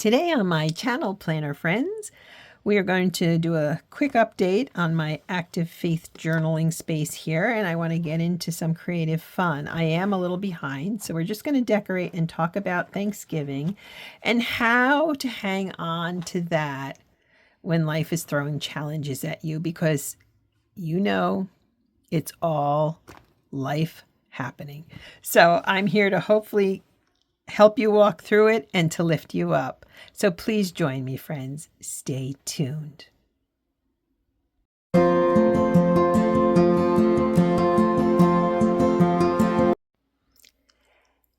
Today on my channel, Planner Friends, we are going to do a quick update on my active faith journaling space here, and I want to get into some creative fun. I am a little behind, so we're just going to decorate and talk about Thanksgiving and how to hang on to that when life is throwing challenges at you, because you know it's all life happening. So I'm here to hopefully help you walk through it and to lift you up. So please join me, friends. Stay tuned.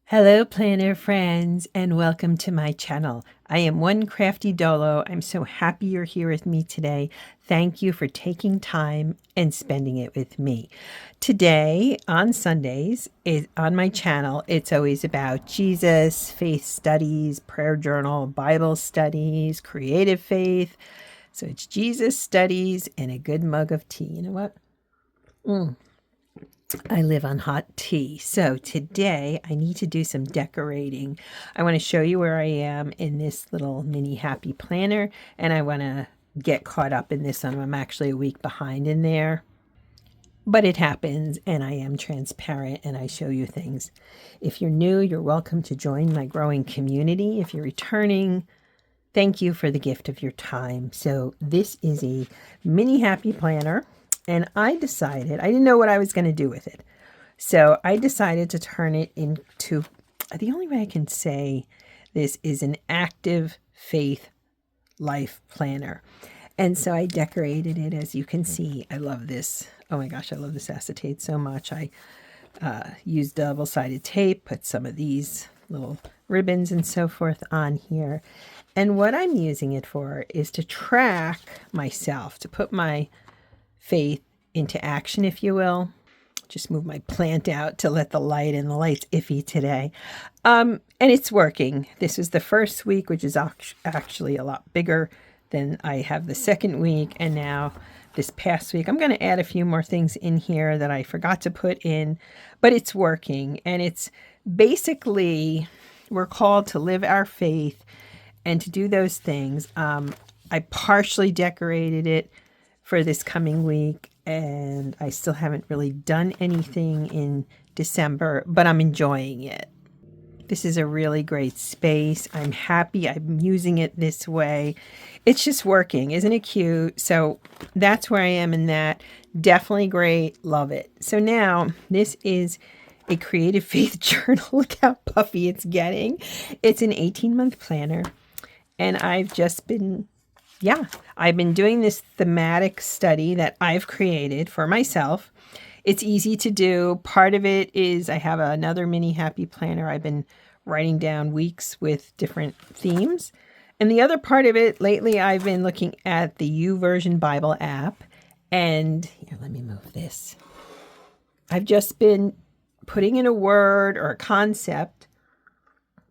Hello, planner friends, and welcome to my channel. I am One Crafty Dolo. I'm so happy you're here with me today. Thank you for taking time and spending it with me. Today, on Sundays, on my channel, it's always about Jesus, faith studies, prayer journal, Bible studies, creative faith. So it's Jesus studies and a good mug of tea. You know what? I live on hot tea. So today I need to do some decorating. I want to show you where I am in this little mini happy planner, and I want to get caught up in this one. I'm actually a week behind in there, but it happens, and I am transparent and I show you things. If you're new, you're welcome to join my growing community. If you're returning, thank you for the gift of your time. So this is a mini happy planner. And I decided, I didn't know what I was going to do with it. So I decided to turn it into, the only way I can say this is an active faith life planner. And so I decorated it, as you can see. I love this. Oh my gosh, I love this acetate so much. I used double-sided tape, put some of these little ribbons and so forth on here. And what I'm using it for is to track myself, to put my faith into action, if you will. Just move my plant out to let the light in. The light's iffy today. And it's working. This is the first week, which is actually a lot bigger than I have the second week. And now this past week, I'm going to add a few more things in here that I forgot to put in, but it's working. And it's basically, we're called to live our faith and to do those things. I partially decorated it for this coming week, and I still haven't really done anything in December, but I'm enjoying it. This is a really great space. I'm happy I'm using it this way. It's just working. Isn't it cute? So that's where I am in that. Definitely great. Love it. So now this is a creative faith journal. Look how puffy it's getting. It's an 18-month planner, and I've just been I've been doing this thematic study that I've created for myself. It's easy to do. Part of it is I have another mini happy planner. I've been writing down weeks with different themes. And the other part of it, lately I've been looking at the YouVersion Bible app. And here, let me move this. I've just been putting in a word or a concept.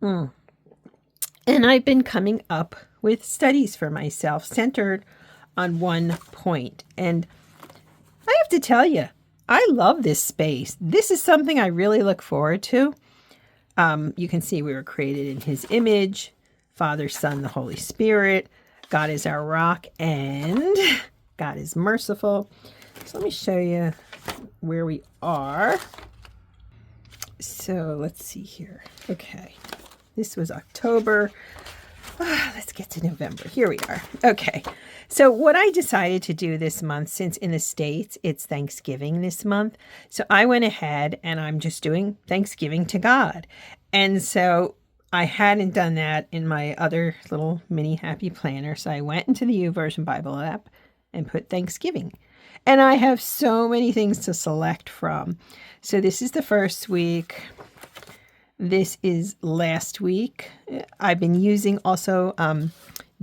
And I've been coming up with studies for myself centered on one point. And I have to tell you, I love this space. This is something I really look forward to. You can see we were created in his image, Father, Son, the Holy Spirit. God is our rock, and God is merciful. So let me show you where we are. So let's see here. Okay, this was October. Let's get to November. Here we are. Okay. So what I decided to do this month, since in the States it's Thanksgiving this month, so I went ahead and I'm just doing Thanksgiving to God. And so I hadn't done that in my other little mini happy planner. So I went into the YouVersion Bible app and put Thanksgiving. And I have so many things to select from. So this is the first week. This is last week. I've been using also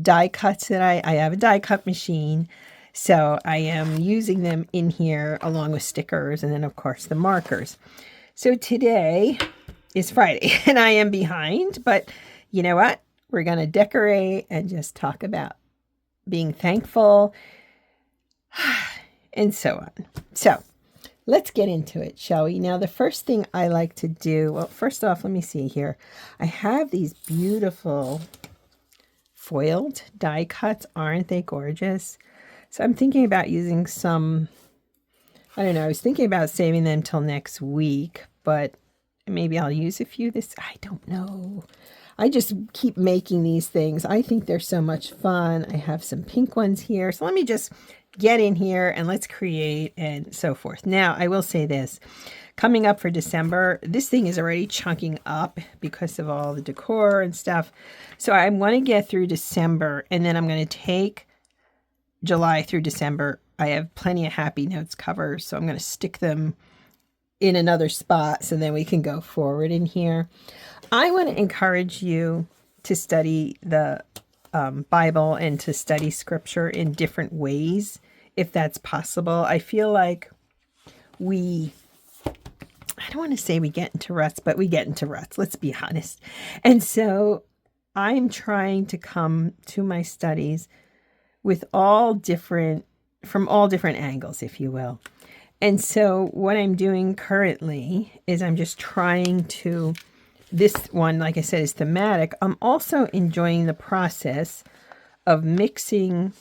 die cuts that I have a die cut machine. So I am using them in here along with stickers and then of course the markers. So today is Friday and I am behind, but you know what? We're going to decorate and just talk about being thankful and so on. So let's get into it, shall we? Now, the first thing I like to do, well, first off, let me see here. I have these beautiful foiled die cuts. Aren't they gorgeous? So I'm thinking about using some, I don't know, I was thinking about saving them till next week, but maybe I'll use a few I don't know. I just keep making these things. I think they're so much fun. I have some pink ones here. So let me just get in here and let's create and so forth. Now, I will say this. Coming up for December, this thing is already chunking up because of all the decor and stuff. So I want to get through December, and then I'm going to take July through December. I have plenty of Happy Notes covers, so I'm going to stick them in another spot so then we can go forward in here. I want to encourage you to study the Bible and to study scripture in different ways, if that's possible. I feel like I don't want to say we get into ruts, but we get into ruts, let's be honest. And so I'm trying to come to my studies with from all different angles, if you will. And so what I'm doing currently is I'm just trying to, this one, like I said, is thematic. I'm also enjoying the process of mixing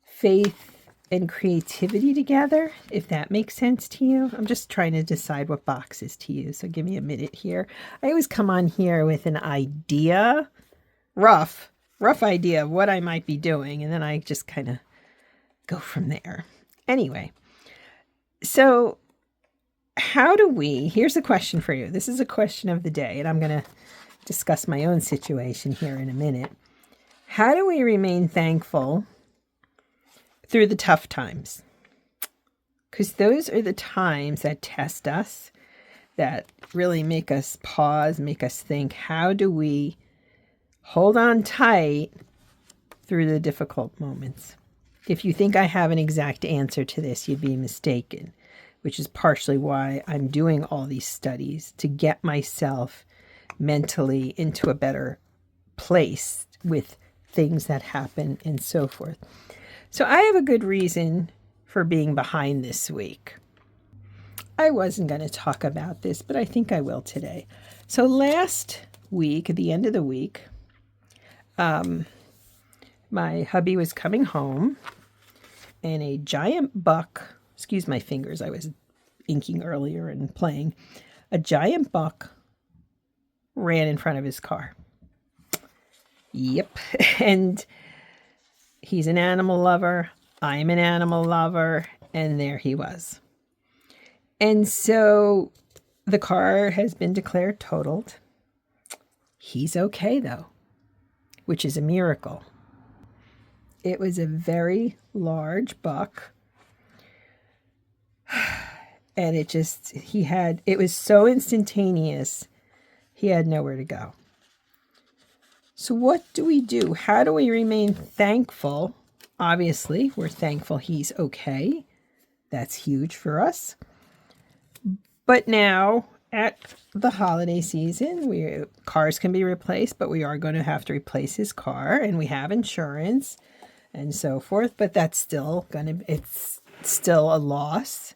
faith and creativity together, if that makes sense to you. I'm just trying to decide what boxes to use, so give me a minute here. I always come on here with an idea, rough idea of what I might be doing, and then I just kind of go from there. Anyway, so here's a question for you. This is a question of the day, and I'm going to discuss my own situation here in a minute. How do we remain thankful through the tough times? Because those are the times that test us, that really make us pause, make us think, how do we hold on tight through the difficult moments? If you think I have an exact answer to this, you'd be mistaken, which is partially why I'm doing all these studies, to get myself mentally into a better place with things that happen and so forth. So I have a good reason for being behind this week. I wasn't going to talk about this, but I think I will today. So last week, at the end of the week, my hubby was coming home, and a giant buck, excuse my fingers, I was inking earlier and playing, a giant buck ran in front of his car. Yep. And he's an animal lover. I'm an animal lover. And there he was. And so the car has been declared totaled. He's okay, though, which is a miracle. It was a very large buck. And it was so instantaneous, he had nowhere to go. So what do we do? How do we remain thankful? Obviously, we're thankful he's okay. That's huge for us. But now, at the holiday season, cars can be replaced, but we are going to have to replace his car, and we have insurance and so forth, but it's still a loss.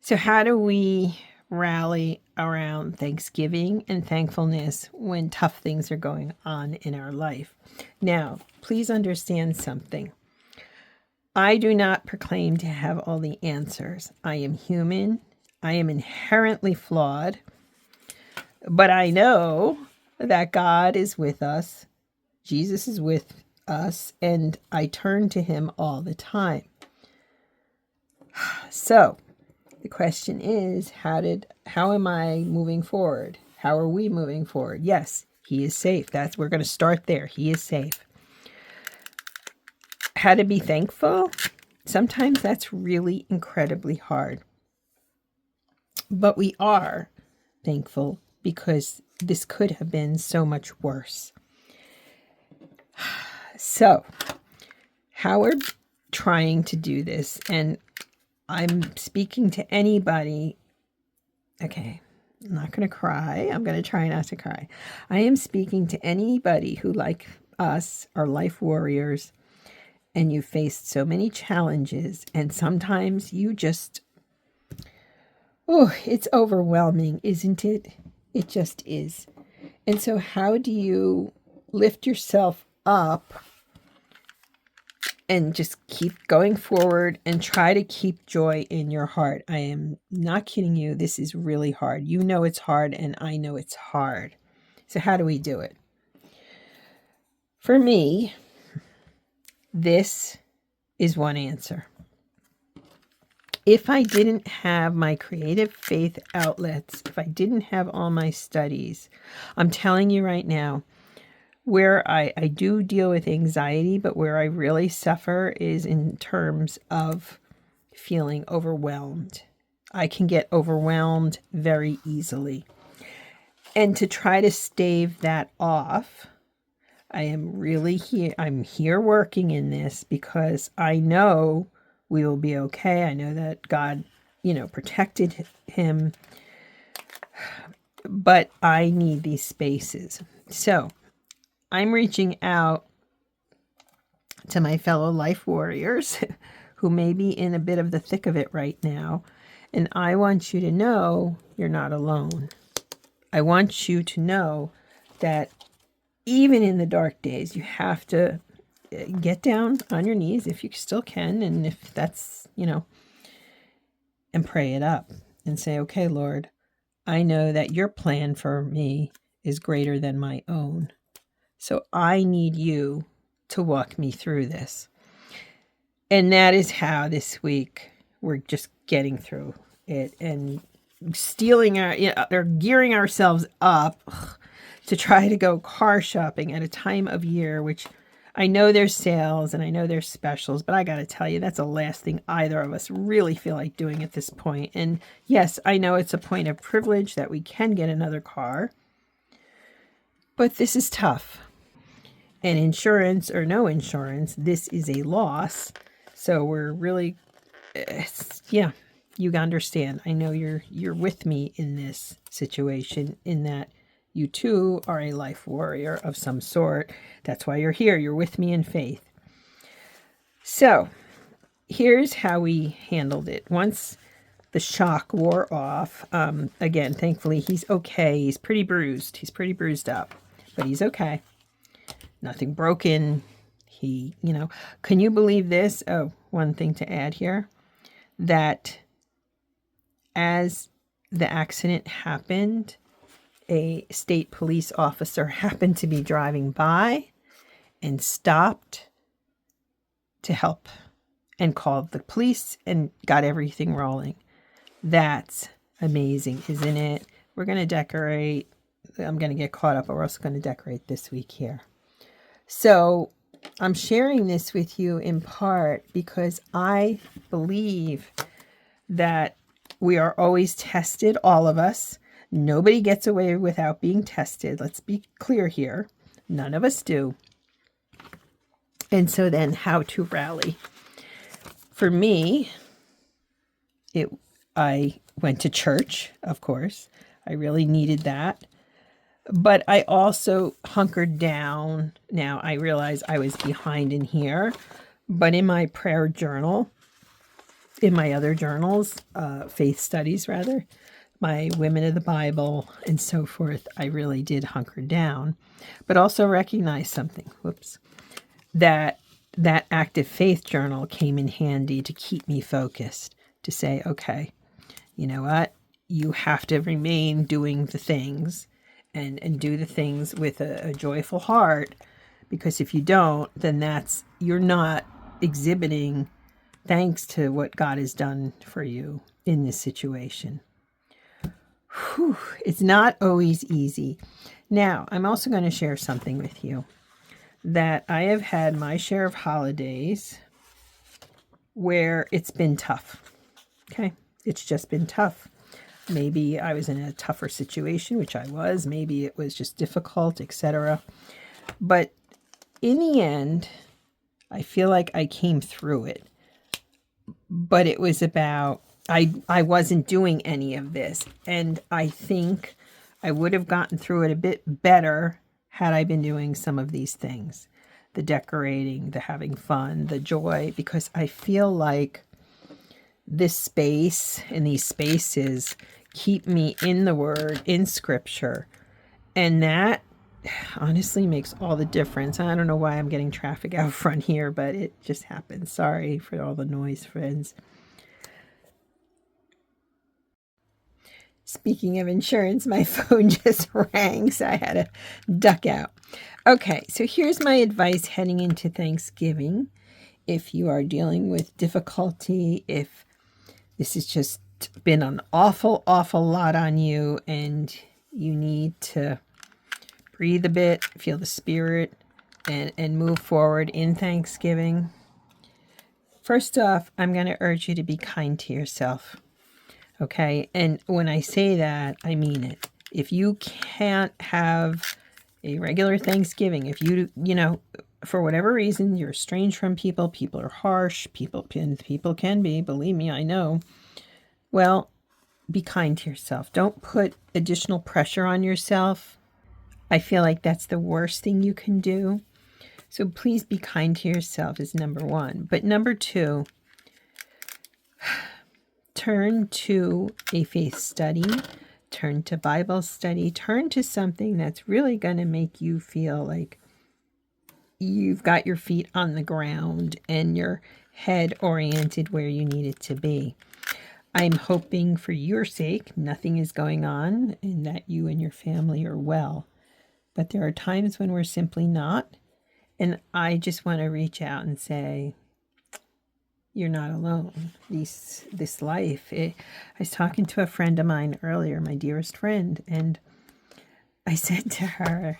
So how do we rally around Thanksgiving and thankfulness when tough things are going on in our life? Now, please understand something. I do not proclaim to have all the answers. I am human. I am inherently flawed. But I know that God is with us. Jesus is with us, and I turn to him all the time. So, the question is, how am I moving forward? How are we moving forward? Yes, he is safe. We're going to start there. He is safe. How to be thankful? Sometimes that's really incredibly hard. But we are thankful because this could have been so much worse. So, how we're trying to do this, and I'm speaking to anybody. Okay, I'm not going to cry. I'm going to try not to cry. I am speaking to anybody who, like us, are life warriors, and you faced so many challenges, and sometimes you just, it's overwhelming, isn't it? It just is. And so how do you lift yourself up and just keep going forward and try to keep joy in your heart. I am not kidding you. This is really hard. You know it's hard, and I know it's hard. So how do we do it? For me, this is one answer. If I didn't have my creative faith outlets, if I didn't have all my studies, I'm telling you right now, where I do deal with anxiety, but where I really suffer is in terms of feeling overwhelmed. I can get overwhelmed very easily. And to try to stave that off, I am really here. I'm here working in this because I know we will be okay. I know that God, protected him. But I need these spaces. So I'm reaching out to my fellow life warriors who may be in a bit of the thick of it right now. And I want you to know you're not alone. I want you to know that even in the dark days, you have to get down on your knees if you still can. And if that's, and pray it up and say, okay, Lord, I know that your plan for me is greater than my own. So I need you to walk me through this. And that is how this week we're just getting through it and they're gearing ourselves up to try to go car shopping at a time of year, which I know there's sales and I know there's specials, but I got to tell you, that's the last thing either of us really feel like doing at this point. And yes, I know it's a point of privilege that we can get another car, but this is tough. And insurance or no insurance, this is a loss. So we're really, you understand. I know you're with me in this situation, in that you too are a life warrior of some sort. That's why you're here. You're with me in faith. So here's how we handled it. Once the shock wore off, again, thankfully, he's okay. He's pretty bruised up, but he's okay. Nothing broken. Can you believe this? Oh, one thing to add here, that as the accident happened, a state police officer happened to be driving by and stopped to help and called the police and got everything rolling. That's amazing, isn't it? We're going to decorate. I'm going to get caught up, but we're also going to decorate this week here. So I'm sharing this with you in part because I believe that we are always tested, all of us. Nobody gets away without being tested. Let's be clear here. None of us do. And so then how to rally. For me, I went to church, of course. I really needed that. But I also hunkered down. Now, I realize I was behind in here, but in my prayer journal, in my other journals, faith studies rather, my Women of the Bible and so forth, I really did hunker down, but also recognize something, that active faith journal came in handy to keep me focused, to say, okay, you know what? You have to remain doing the things and do the things with a joyful heart, because if you don't, then you're not exhibiting thanks to what God has done for you in this situation. Whew, it's not always easy. Now, I'm also going to share something with you, that I have had my share of holidays where it's been tough. Okay, it's just been tough. Maybe I was in a tougher situation, which I was. Maybe it was just difficult, etc. But in the end, I feel like I came through it. But it was about, I wasn't doing any of this. And I think I would have gotten through it a bit better had I been doing some of these things. The decorating, the having fun, the joy, because I feel like this space and these spaces keep me in the Word, in Scripture. And that honestly makes all the difference. I don't know why I'm getting traffic out front here, but it just happens. Sorry for all the noise, friends. Speaking of insurance, my phone just rang, so I had to duck out. Okay, so here's my advice heading into Thanksgiving. If you are dealing with difficulty, if this has just been an awful, awful lot on you and you need to breathe a bit, feel the spirit, and move forward in Thanksgiving. First off, I'm going to urge you to be kind to yourself. Okay? And when I say that, I mean it. If you can't have a regular Thanksgiving, if you for whatever reason, you're estranged from people, people are harsh, people can be, believe me, I know. Well, be kind to yourself. Don't put additional pressure on yourself. I feel like that's the worst thing you can do. So please be kind to yourself is number one. But number two, turn to a faith study, turn to Bible study, turn to something that's really going to make you feel like you've got your feet on the ground and your head oriented where you need it to be. I'm hoping for your sake nothing is going on and that you and your family are well. But there are times when we're simply not. And I just want to reach out and say, you're not alone. This life. I was talking to a friend of mine earlier, my dearest friend, and I said to her,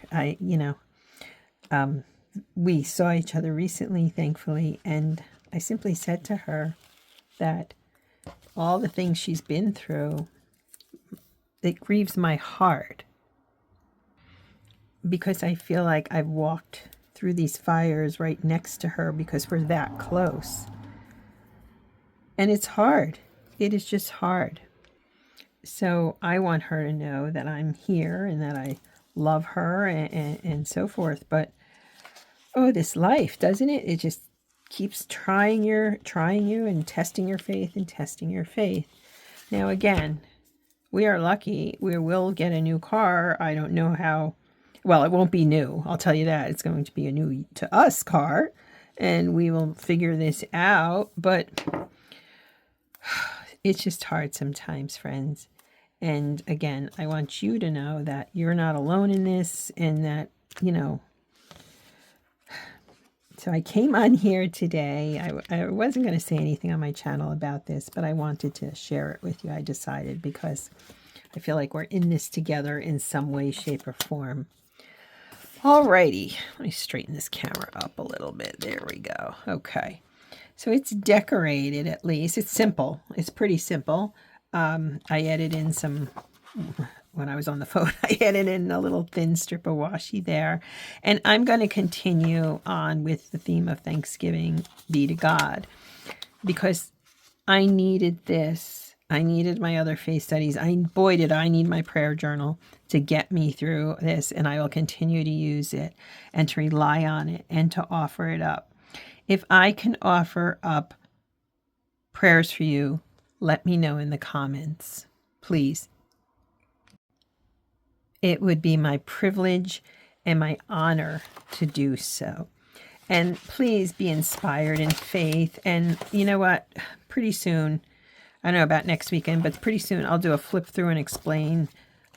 we saw each other recently, thankfully, and I simply said to her that all the things she's been through, it grieves my heart because I feel like I've walked through these fires right next to her because we're that close. And it's hard. It is just hard. So I want her to know that I'm here and that I love her and so forth. But, this life, doesn't it? It just keeps trying you and testing your faith and testing your faith. Now, again, we are lucky. We will get a new car. I don't know how. Well, it won't be new. I'll tell you that. It's going to be a new to us car. And we will figure this out. But it's just hard sometimes, friends. And again, I want you to know that you're not alone in this and that, So I came on here today. I wasn't going to say anything on my channel about this, but I wanted to share it with you. I decided because I feel like we're in this together in some way, shape, or form. Alrighty, let me straighten this camera up a little bit. There we go. Okay. So it's decorated at least. It's simple. It's pretty simple. I added in some, when I was on the phone, I added in a little thin strip of washi there. And I'm going to continue on with the theme of Thanksgiving be to God because I needed this. I needed my other faith studies. Boy, did I need my prayer journal to get me through this. And I will continue to use it and to rely on it and to offer it up. If I can offer up prayers for you, let me know in the comments, please. It would be my privilege and my honor to do so. And please be inspired in faith. And you know what? Pretty soon, I don't know about next weekend, but pretty soon I'll do a flip through and explain.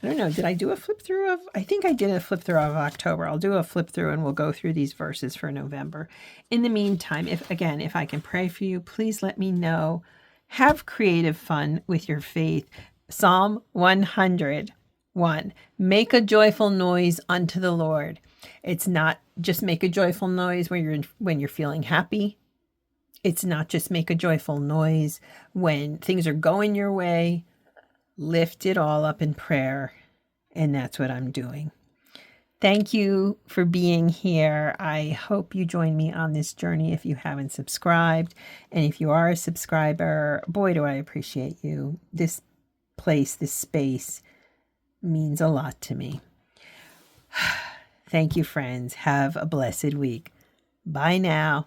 I don't know. Did I do a flip through of? I think I did a flip through of October. I'll do a flip through and we'll go through these verses for November. In the meantime, if I can pray for you, please let me know. Have creative fun with your faith. Psalm 101. Make a joyful noise unto the Lord. It's not just make a joyful noise when you're feeling happy. It's not just make a joyful noise when things are going your way. Lift it all up in prayer. And that's what I'm doing. Thank you for being here. I hope you join me on this journey if you haven't subscribed. And if you are a subscriber, boy, do I appreciate you. This place, this space means a lot to me. Thank you, friends. Have a blessed week. Bye now.